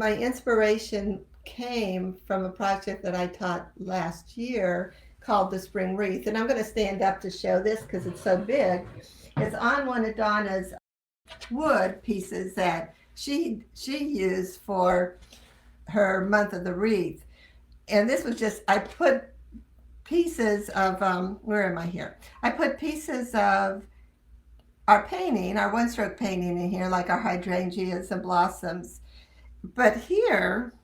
my inspiration came from a project that I taught last year called the Spring Wreath. And I'm going to stand up to show this because it's so big. It's on one of Donna's wood pieces that she used for her month of the wreath. And this was just, I put pieces of, where am I here? I put pieces of our painting, our one stroke painting in here, like our hydrangeas and blossoms. But here,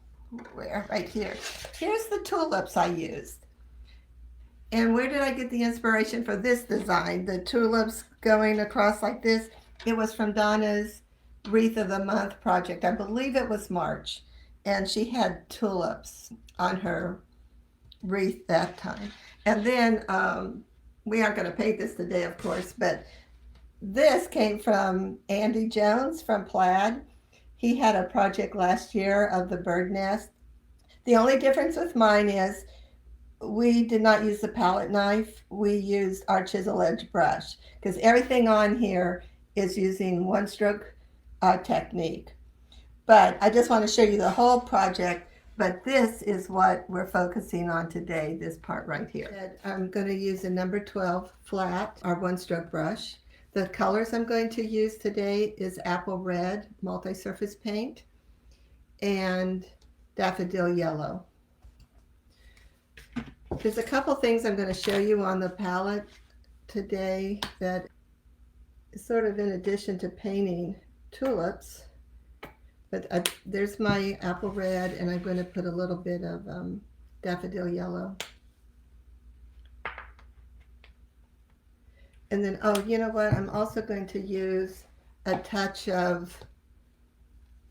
where? Right here. Here's the tulips I used. And where did I get the inspiration for this design? The tulips going across like this. It was from Donna's Wreath of the Month project. I believe it was March. And she had tulips on her wreath that time. And then we aren't going to paint this today, of course, but this came from Andy Jones from Plaid. He had a project last year of the bird nest. The only difference with mine is we did not use the palette knife. We used our chisel edge brush because everything on here is using one stroke technique. But I just want to show you the whole project. But this is what we're focusing on today, this part right here. I'm going to use a number 12 flat, our one stroke brush. The colors I'm going to use today is apple red multi-surface paint and daffodil yellow. There's a couple things I'm going to show you on the palette today that is sort of in addition to painting tulips. But there's my apple red, and I'm going to put a little bit of daffodil yellow. And then, oh, you know what? I'm also going to use a touch of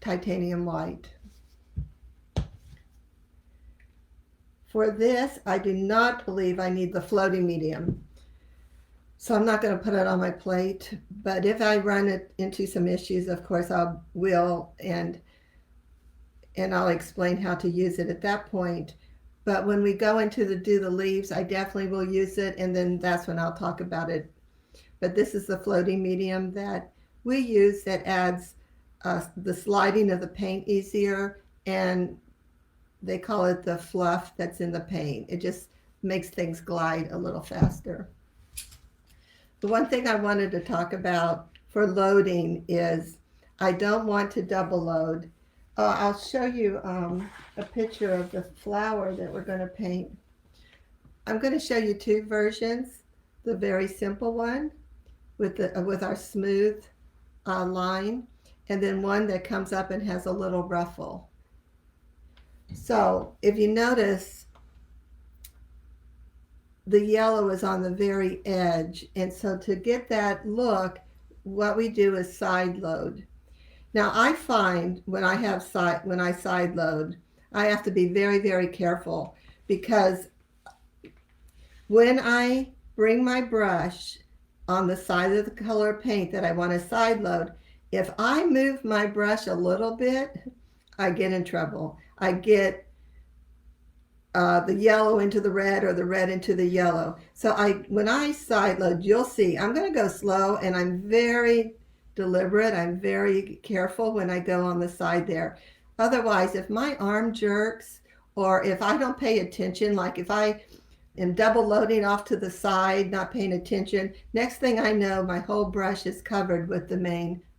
titanium white. For this, I do not believe I need the floating medium. So I'm not going to put it on my plate, but if I run it into some issues, of course I will, and I'll explain how to use it at that point. But when we go into do the leaves, I definitely will use it, and then that's when I'll talk about it. But this is the floating medium that we use that adds the sliding of the paint easier, and they call it the fluff that's in the paint. It just makes things glide a little faster. The one thing I wanted to talk about for loading is I don't want to double load. I'll show you a picture of the flower that we're going to paint. I'm going to show you two versions. The very simple one with our smooth line, and then one that comes up and has a little ruffle. So if you notice, the yellow is on the very edge, and so to get that look, what we do is side load. Now I find when I side load, I have to be very, very careful, because when I bring my brush on the side of the color paint that I want to side load, if I move my brush a little bit, I get in trouble. I get the yellow into the red or the red into the yellow. So when I side load, you'll see I'm going to go slow, and I'm very deliberate. I'm very careful when I go on the side there. Otherwise, if my arm jerks, or if I don't pay attention, like if I am double loading off to the side, not paying attention, next thing I know, my whole brush is covered with the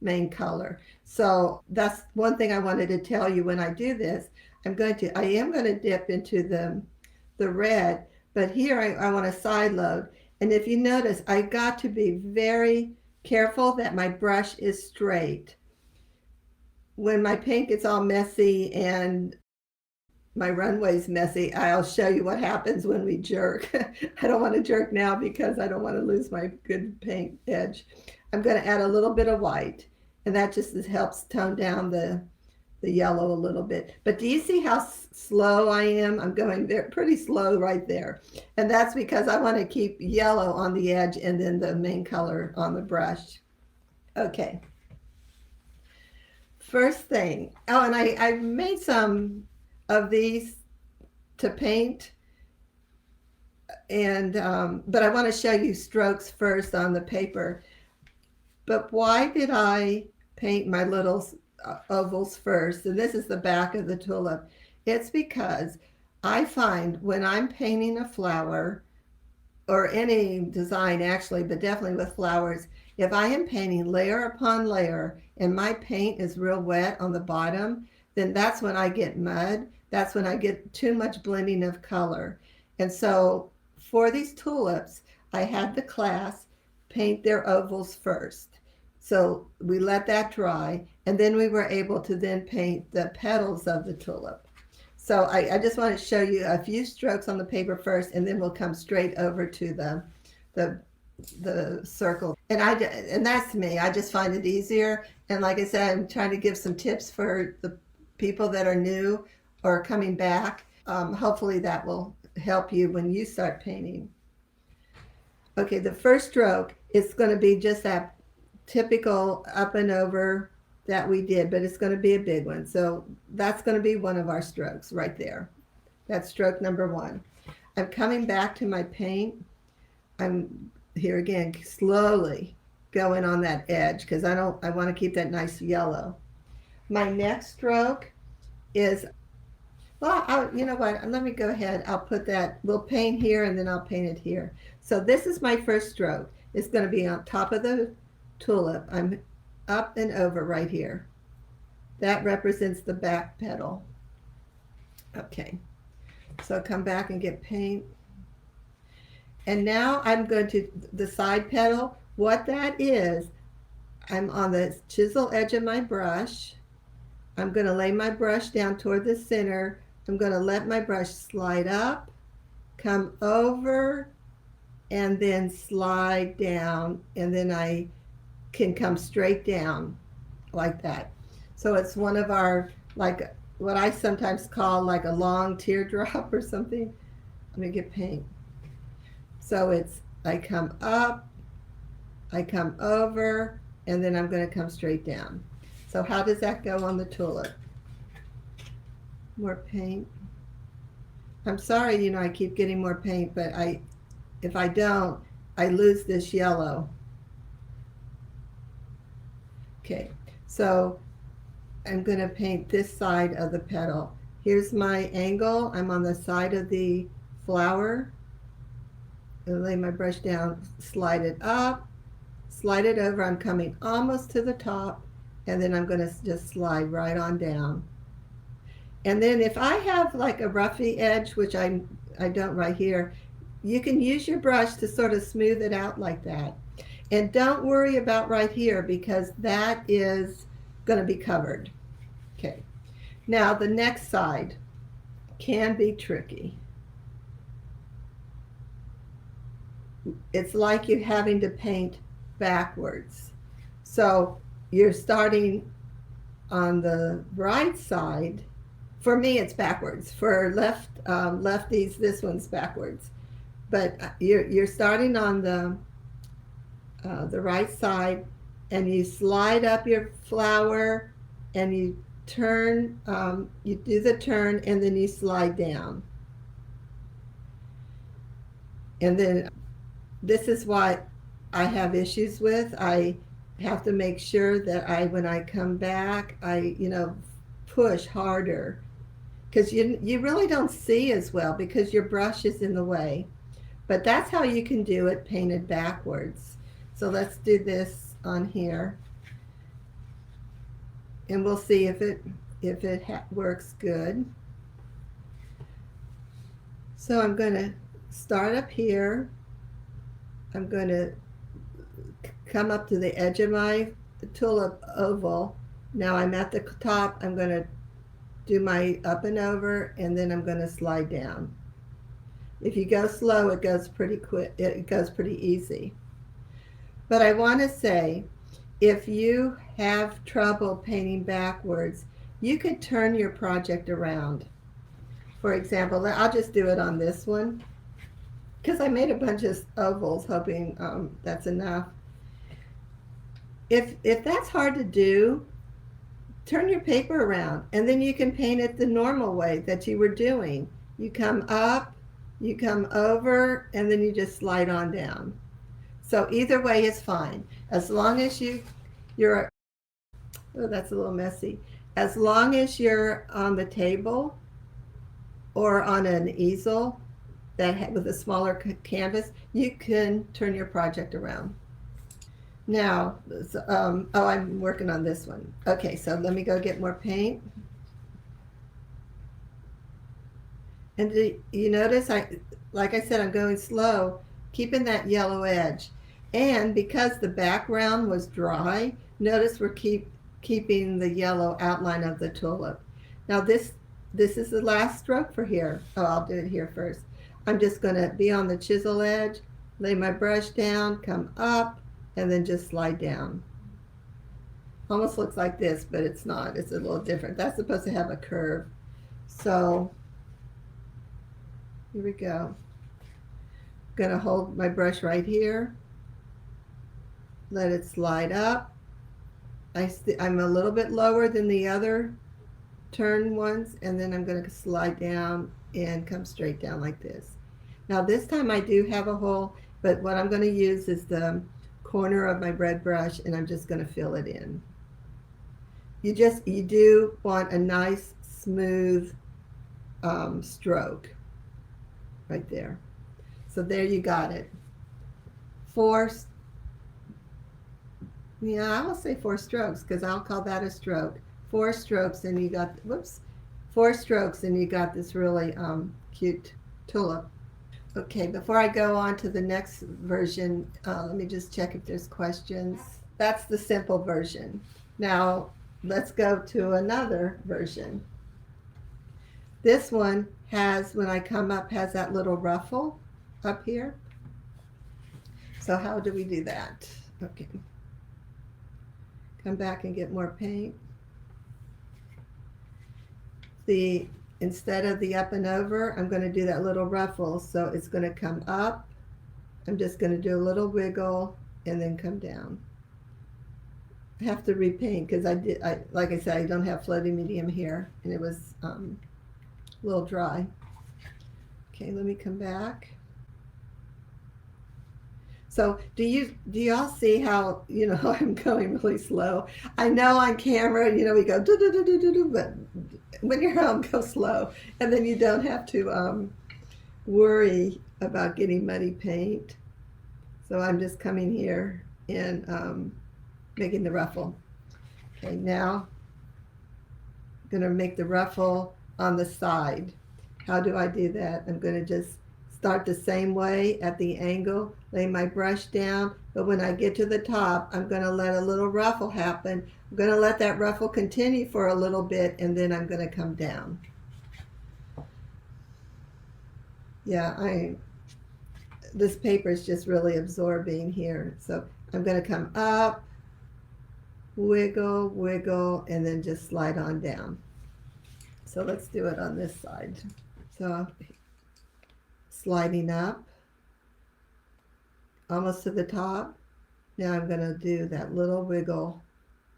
main color. So that's one thing I wanted to tell you when I do this. I am going to dip into the red, but here I want to side load. And if you notice, I got to be very careful that my brush is straight. When my paint gets all messy and my runway's messy, I'll show you what happens when we jerk. I don't want to jerk now because I don't want to lose my good paint edge. I'm going to add a little bit of white, and that just helps tone down the yellow a little bit. But do you see how slow I am? I'm going pretty slow right there. And that's because I want to keep yellow on the edge and then the main color on the brush. Okay. First thing, oh, and I made some of these to paint, and but I want to show you strokes first on the paper. But why did I paint my little ovals first, and this is the back of the tulip. It's because I find when I'm painting a flower, or any design actually, but definitely with flowers, if I am painting layer upon layer and my paint is real wet on the bottom, then that's when I get mud. That's when I get too much blending of color. And so for these tulips, I had the class paint their ovals first. So we let that dry, and then we were able to then paint the petals of the tulip. So I just want to show you a few strokes on the paper first, and then we'll come straight over to the the circle. And that's me. I just find it easier. And like I said, I'm trying to give some tips for the people that are new or coming back. Hopefully that will help you when you start painting. Okay, the first stroke is going to be just that typical up and over that we did, but it's going to be a big one. So that's going to be one of our strokes right there. That's stroke number one. I'm coming back to my paint. I'm here again, slowly going on that edge because I want to keep that nice yellow. My next stroke is, well, you know what? Let me go ahead. I'll put that, we'll paint here and then I'll paint it here. So this is my first stroke. It's going to be on top of the tulip. I'm up and over right here. That represents the back petal. Okay, so come back and get paint. And now I'm going to the side petal. What that is, I'm on the chisel edge of my brush. I'm going to lay my brush down toward the center. I'm going to let my brush slide up, come over, and then slide down, and then I can come straight down like that. So it's one of our, like what I sometimes call like a long teardrop or something. Let me get paint. So it's, I come up, I come over, and then I'm going to come straight down. So how does that go on the tulip? More paint. I'm sorry, I keep getting more paint, but if I don't, I lose this yellow. Okay, so I'm going to paint this side of the petal. Here's my angle. I'm on the side of the flower. I'll lay my brush down, slide it up, slide it over. I'm coming almost to the top, and then I'm going to just slide right on down. And then if I have like a roughy edge, which I don't right here, you can use your brush to sort of smooth it out like that. And don't worry about right here because that is going to be covered. Okay, now the next side can be tricky. It's like you're having to paint backwards. So you're starting on the right side. For me, it's backwards. For lefties, this one's backwards. But you're starting on the right side, and you slide up your flower, and you turn. You do the turn, and then you slide down. And then this is what I have issues with. I have to make sure that when I come back, I push harder because you really don't see as well because your brush is in the way. But that's how you can do it painted backwards. So let's do this on here, and we'll see if it works good. So I'm going to start up here. I'm going to come up to the edge of my tulip oval. Now I'm at the top. I'm going to do my up and over, and then I'm going to slide down. If you go slow, it goes pretty quick. It goes pretty easy. But I want to say, if you have trouble painting backwards, you could turn your project around. For example, I'll just do it on this one because I made a bunch of ovals hoping that's enough. If that's hard to do, turn your paper around and then you can paint it the normal way that you were doing. You come up, you come over, and then you just slide on down. So either way is fine. As long as you're Oh, that's a little messy. As long as you're on the table or on an easel with a smaller canvas, you can turn your project around. Now, oh, I'm working on this one. Okay, so let me go get more paint. And do you notice like I said, I'm going slow, keeping that yellow edge. And because the background was dry, notice we're keeping the yellow outline of the tulip. Now this is the last stroke for here. Oh, I'll do it here first. I'm just going to be on the chisel edge, lay my brush down, come up, and then just slide down. Almost looks like this, but it's not. It's a little different. That's supposed to have a curve. So here we go. Gonna hold my brush right here, let it slide up. I'm a little bit lower than the other turn ones, and then I'm gonna slide down and come straight down like this. Now this time I do have a hole, but what I'm gonna use is the corner of my red brush, and I'm just gonna fill it in. You do want a nice smooth stroke right there. So there you got it. Four, yeah, I will say 4 strokes because I'll call that a stroke. 4 strokes and you got, whoops, 4 strokes and you got this really cute tulip. Okay, before I go on to the next version, let me just check if there's questions. That's the simple version. Now let's go to another version. This one has, when I come up, has that little ruffle up here. So how do we do that? Okay. Come back and get more paint. Instead of the up and over, I'm going to do that little ruffle. So it's going to come up. I'm just going to do a little wiggle and then come down. I have to repaint because like I said, I don't have floating medium here, and it was a little dry. Okay, let me come back. So do y'all see how I'm going really slow? I know on camera we go do do do do do do, but when you're home, go slow, and then you don't have to worry about getting muddy paint. So I'm just coming here and making the ruffle. Okay, now I'm gonna make the ruffle on the side. How do I do that? I'm gonna just start the same way at the angle, lay my brush down, but when I get to the top, I'm going to let a little ruffle happen. I'm going to let that ruffle continue for a little bit, and then I'm going to come down. Yeah, this paper is just really absorbing here. So I'm going to come up, wiggle, wiggle, and then just slide on down. So let's do it on this side. So sliding up, almost to the top. Now I'm going to do that little wiggle,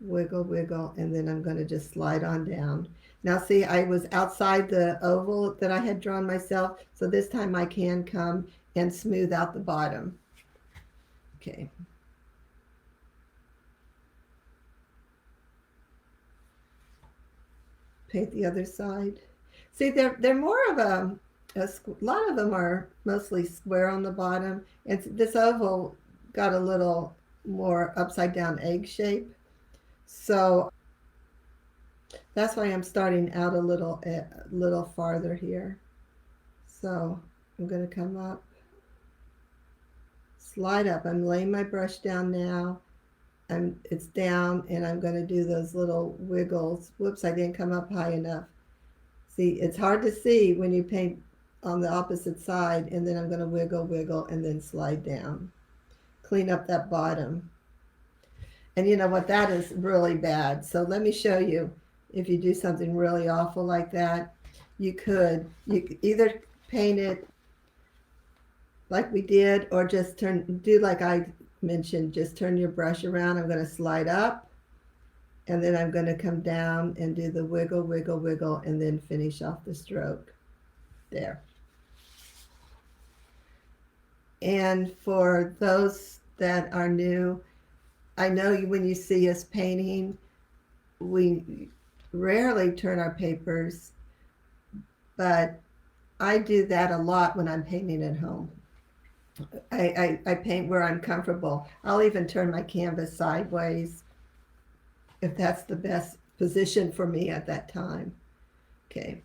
wiggle, wiggle, and then I'm going to just slide on down. Now see, I was outside the oval that I had drawn myself, so this time I can come and smooth out the bottom. Okay. Paint the other side. See, they're more of a lot of them are mostly square on the bottom, and this oval got a little more upside down egg shape. So that's why I'm starting out a little farther here. So I'm going to come up, slide up. I'm laying my brush down now. It's down, and I'm going to do those little wiggles. Whoops, I didn't come up high enough. See, it's hard to see when you paint on the opposite side, and then I'm going to wiggle, wiggle, and then slide down. Clean up that bottom. And you know what, that is really bad. So let me show you. If you do something really awful like that, you could either paint it like we did, or just do like I mentioned, just turn your brush around. I'm going to slide up, and then I'm going to come down and do the wiggle, wiggle, wiggle, and then finish off the stroke. There. And for those that are new, I know when you see us painting, we rarely turn our papers, but I do that a lot when I'm painting at home. I paint where I'm comfortable. I'll even turn my canvas sideways if that's the best position for me at that time. Okay,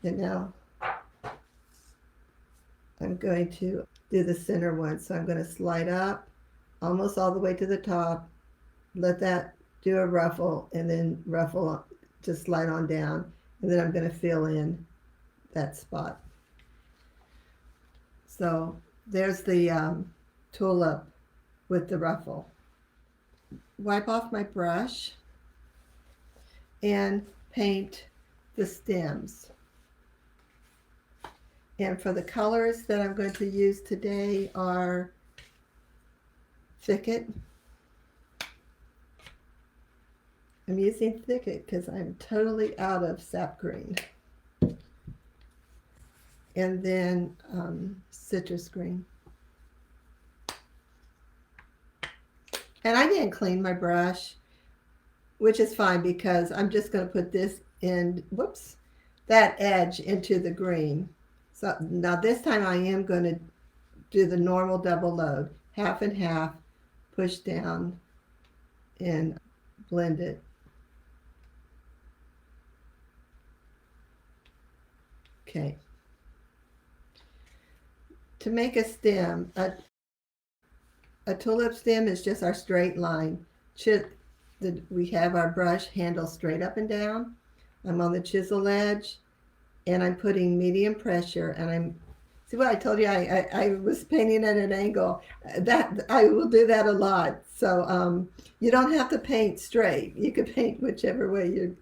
and now I'm going to do the center one. So I'm going to slide up almost all the way to the top, let that do a ruffle, and then ruffle, just slide on down, and then I'm going to fill in that spot. So there's the tulip with the ruffle. Wipe off my brush and paint the stems. And for the colors that I'm going to use today are Thicket. I'm using Thicket because I'm totally out of sap green. And then citrus green. And I didn't clean my brush, which is fine because I'm just going to put this in, whoops, that edge into the green. So now this time I am going to do the normal double load, half and half, push down and blend it. Okay. To make a stem, a tulip stem is just our straight line. We have our brush handle straight up and down. I'm on the chisel edge and I'm putting medium pressure, and I'm, see what I told you, I was painting at an angle. That I will do that a lot. So you don't have to paint straight. You can paint whichever way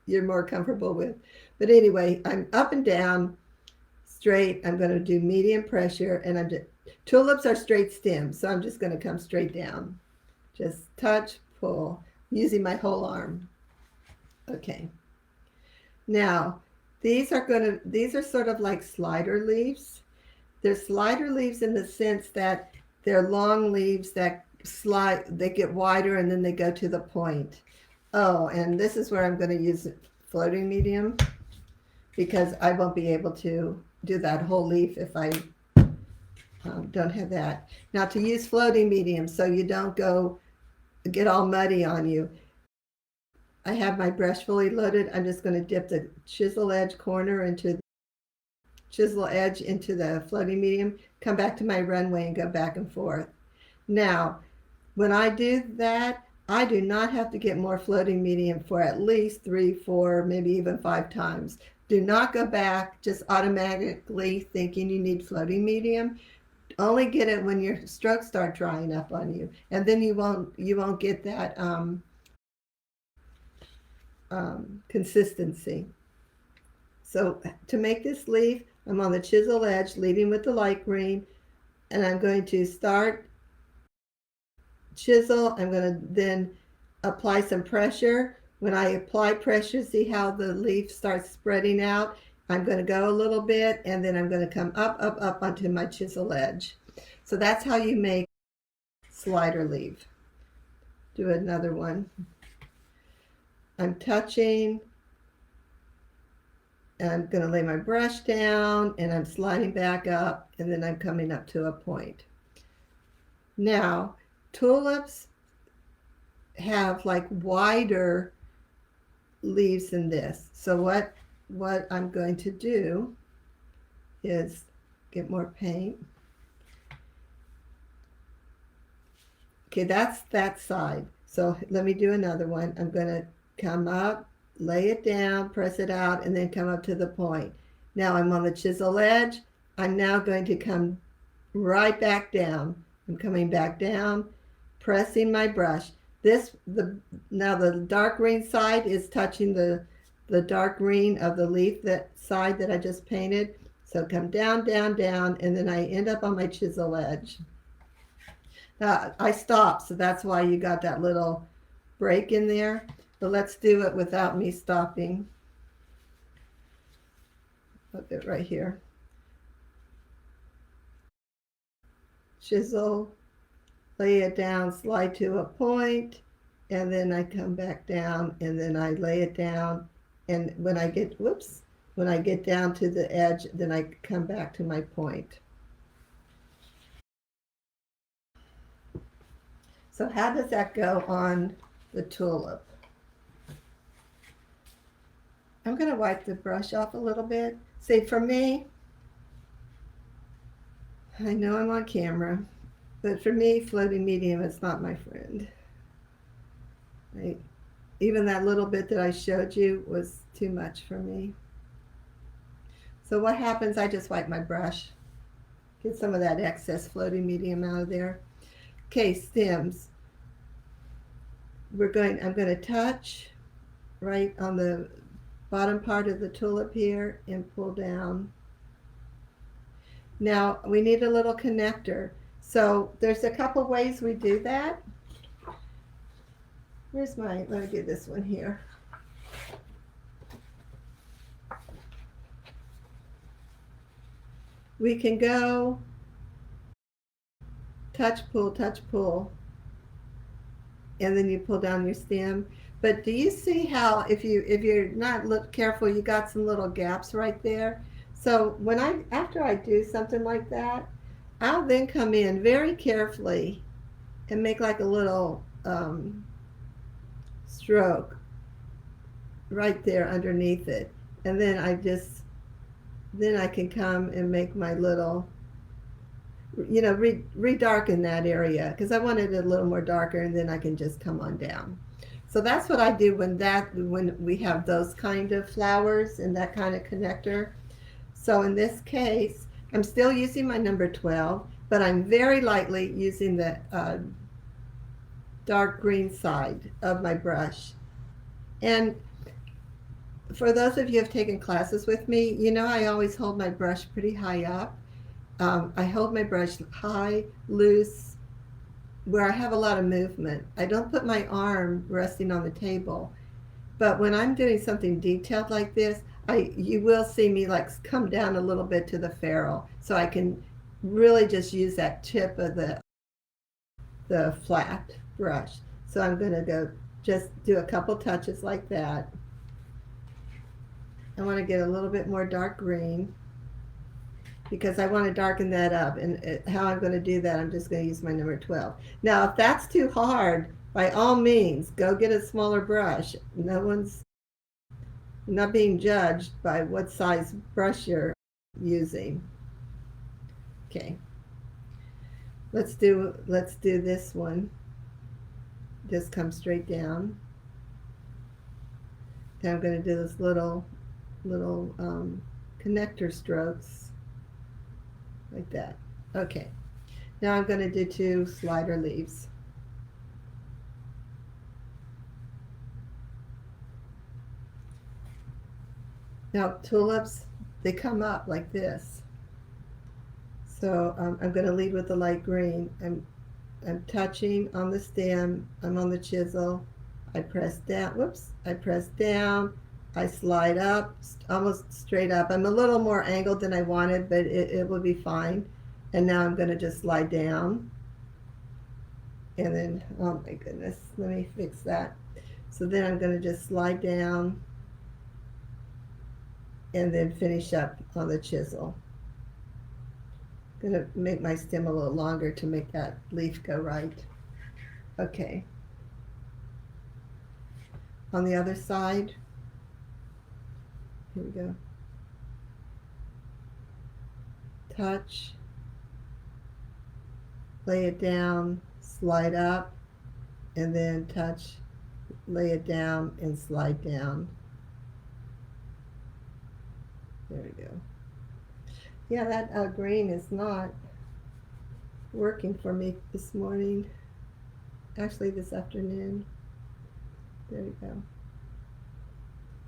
you're more comfortable with. But anyway, I'm up and down, straight. I'm going to do medium pressure, and tulips are straight stems, so I'm just going to come straight down. Just touch, pull, using my whole arm. Okay. Now, these are sort of like slider leaves. They're slider leaves in the sense that they're long leaves that slide, they get wider and then they go to the point. Oh, and this is where I'm going to use floating medium because I won't be able to do that whole leaf if I don't have that. Now, to use floating medium so you don't get all muddy on you, I have my brush fully loaded. I'm just going to dip the chisel edge into the floating medium, come back to my runway and go back and forth. Now, when I do that, I do not have to get more floating medium for at least 3, 4, maybe even 5 times. Do not go back just automatically thinking you need floating medium. Only get it when your strokes start drying up on you, and then you won't get that consistency. So to make this leaf, I'm on the chisel edge, leading with the light green, and I'm going to start chisel. I'm going to then apply some pressure. When I apply pressure, see how the leaf starts spreading out? I'm going to go a little bit, and then I'm going to come up, up, up onto my chisel edge. So that's how you make slider leaf. Do another one. I'm touching, and I'm going to lay my brush down, and I'm sliding back up, and then I'm coming up to a point. Now, tulips have like wider leaves than this. So what I'm going to do is get more paint. Okay, that's that side. So let me do another one. I'm going to come up, lay it down, press it out, and then come up to the point. Now I'm on the chisel edge. I'm now going to come right back down. I'm coming back down, pressing my brush. Now the dark green side is touching the dark green of the leaf, that side that I just painted. So come down, down, down, and then I end up on my chisel edge. Now I stopped, so that's why you got that little break in there. But let's do it without me stopping. Put it right here. Chisel, lay it down, slide to a point, and then I come back down, and then I lay it down, and when I get, whoops, when I get down to the edge, then I come back to my point. So how does that go on the tulip? I'm going to wipe the brush off a little bit. See, for me, I know I'm on camera, but for me, floating medium is not my friend. Even that little bit that I showed you was too much for me. So what happens, I just wipe my brush, get some of that excess floating medium out of there. Okay, stems. I'm going to touch right on the bottom part of the tulip here and pull down. Now we need a little connector. So there's a couple ways we do that. Let me get this one here. We can go touch, pull, and then you pull down your stem. But do you see how if you're not careful, you got some little gaps right there? So after I do something like that, I'll then come in very carefully and make like a little stroke right there underneath it, and then I can come and make my little, redarken that area because I wanted it a little more darker, and then I can just come on down. So that's what I do when we have those kind of flowers and that kind of connector. So in this case, I'm still using my number 12, but I'm very lightly using the dark green side of my brush. And for those of you who have taken classes with me, I always hold my brush pretty high up. I hold my brush high, loose, where I have a lot of movement. I don't put my arm resting on the table. But when I'm doing something detailed like this, you will see me like come down a little bit to the ferrule, so I can really just use that tip of the flat brush. So I'm going to go just do a couple touches like that. I want to get a little bit more dark green because I want to darken that up. And how I'm going to do that, I'm just going to use my number 12. Now, if that's too hard, by all means, go get a smaller brush. No one's not being judged by what size brush you're using. Okay. Let's do this one. Just come straight down. And I'm going to do this little connector strokes like that. Okay. Now I'm going to do 2 slider leaves. Now tulips, they come up like this. So I'm going to lead with the light green. I'm touching on the stem. I'm on the chisel. I press down. Whoops. I press down. I slide up, almost straight up. I'm a little more angled than I wanted, but it will be fine. And now I'm going to just slide down. And then, oh my goodness, let me fix that. So then I'm going to just slide down and then finish up on the chisel. I'm going to make my stem a little longer to make that leaf go right. Okay. On the other side, here we go. Touch, lay it down, slide up, and then touch, lay it down, and slide down. There we go. Yeah, that green is not working for me this morning. Actually, this afternoon. There we go.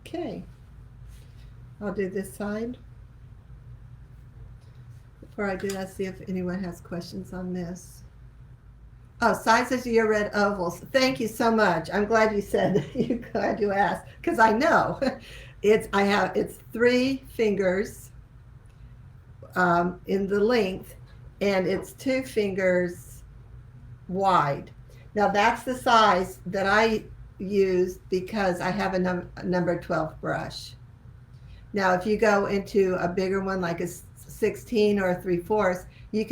Okay. I'll do this side. Before I do that, see if anyone has questions on this. Oh, sizes of your red ovals. Thank you so much. I'm glad you said, glad you asked, because I know. It's 3 fingers in the length, and it's 2 fingers wide. Now that's the size that I use because I have a number 12 brush. Now if you go into a bigger one like a 16 or a 3/4, you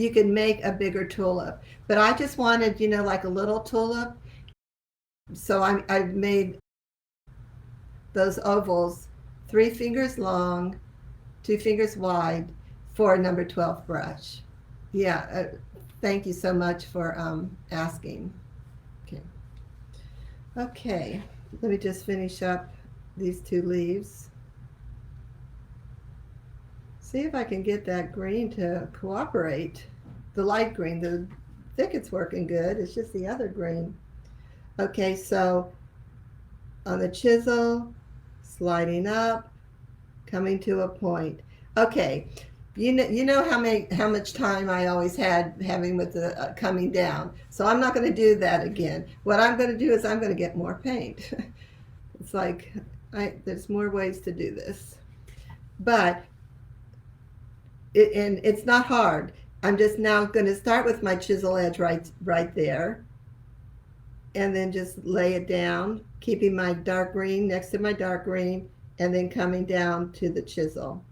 could make a bigger tulip. But I just wanted, like a little tulip. So I've made those ovals 3 fingers long, 2 fingers wide for a number 12 brush. Yeah, thank you so much for asking. Okay. Okay, let me just finish up these 2 leaves. See if I can get that green to cooperate. The light green, the thicket's working good. It's just the other green. Okay, so on the chisel, sliding up, coming to a point. Okay, you know how much time I always had having with the coming down. So I'm not going to do that again. What I'm going to do is I'm going to get more paint. It's like there's more ways to do this, but and it's not hard. I'm just now going to start with my chisel edge right there, and then just lay it down, keeping my dark green next to my dark green, and then coming down to the chisel.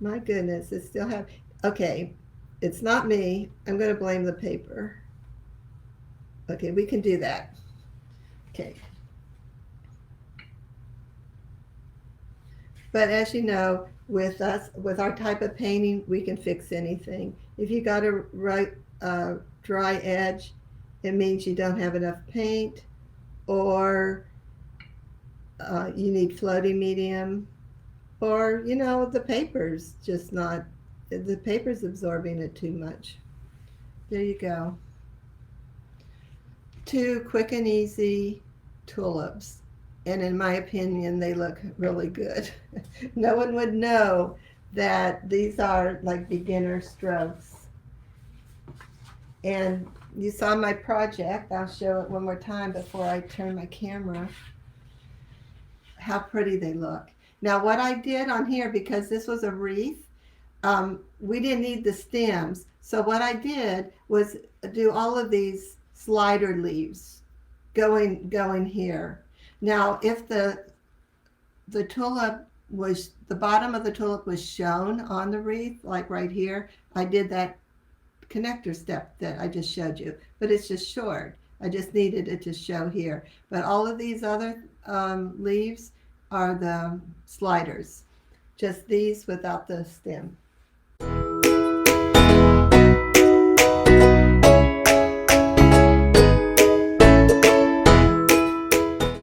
My goodness, it still have, okay, it's not me. I'm going to blame the paper. Okay, we can do that. Okay. But as you know, with with our type of painting, we can fix anything. If you got a dry edge, it means you don't have enough paint, or you need floating medium, or the paper's just not, the paper's absorbing it too much. There you go. 2 quick and easy tulips, and in my opinion they look really good. No one would know that these are like beginner strokes. And you saw my project. I'll show it one more time before I turn my camera. How pretty they look. Now what I did on here, because this was a wreath, we didn't need the stems. So what I did was do all of these slider leaves going here. Now if the tulip was, the bottom of the tulip was shown on the wreath, like right here, I did that connector step that I just showed you, but it's just short. I just needed it to show here. But all of these other leaves are the sliders, just these without the stem.